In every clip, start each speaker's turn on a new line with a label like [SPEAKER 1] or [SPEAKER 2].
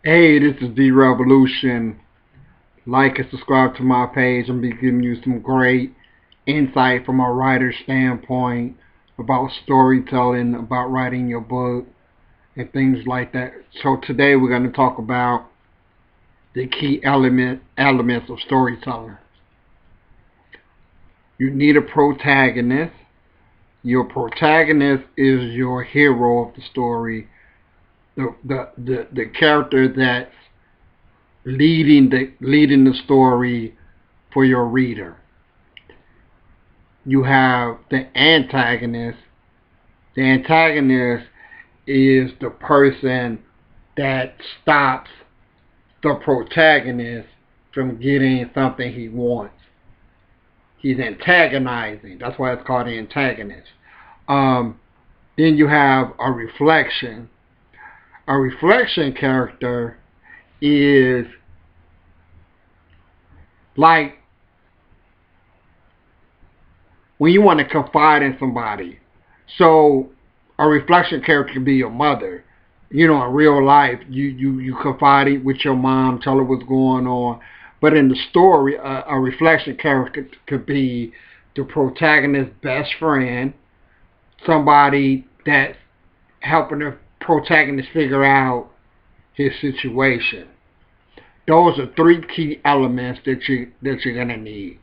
[SPEAKER 1] Hey, this is D Revolution. Like and subscribe to my page. I'm be giving you some great insight from a writer's standpoint about storytelling, about writing your book, and things like that. So today we're going to talk about the key elements of storytelling. You need a protagonist. Your protagonist is your hero of the story, the character that's leading the story for your reader. You have the antagonist. The antagonist is the person that stops the protagonist from getting something he wants. He's antagonizing. That's why it's called the antagonist. Um, then you have a reflection. A reflection character is like when you want to confide in somebody. So a reflection character could be your mother. You know, in real life, you confide with your mom, tell her what's going on. But in the story, a reflection character could be the protagonist's best friend, somebody that's helping the protagonist figure out his situation. Those are three key elements that you're gonna need,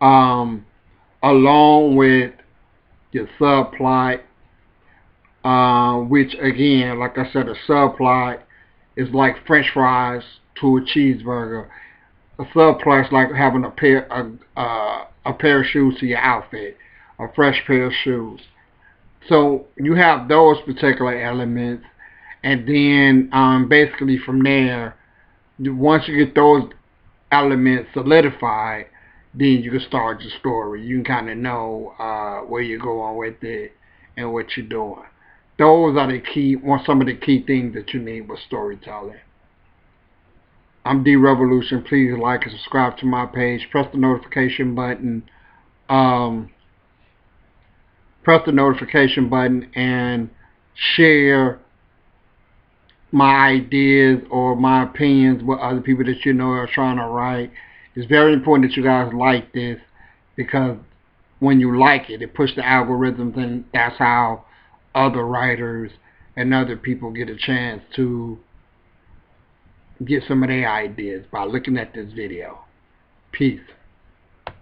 [SPEAKER 1] um, along with your subplot, which again, like I said, a subplot is like French fries to a cheeseburger. A subplot is like having a pair of shoes to your outfit, a fresh pair of shoes. So you have those particular elements, and then basically from there, once you get those elements solidified, then you can start your story. You can kind of know where you're going with it and what you're doing. Those are the key, some of the key things that you need with storytelling. I'm D Revolution. Please like and subscribe to my page. Press the notification button. Um, Press the notification button and share my ideas or my opinions with other people that you know are trying to write. It's very important that you guys like this because when you like it, it pushes the algorithms, and that's how other writers and other people get a chance to get some of their ideas by looking at this video. Peace.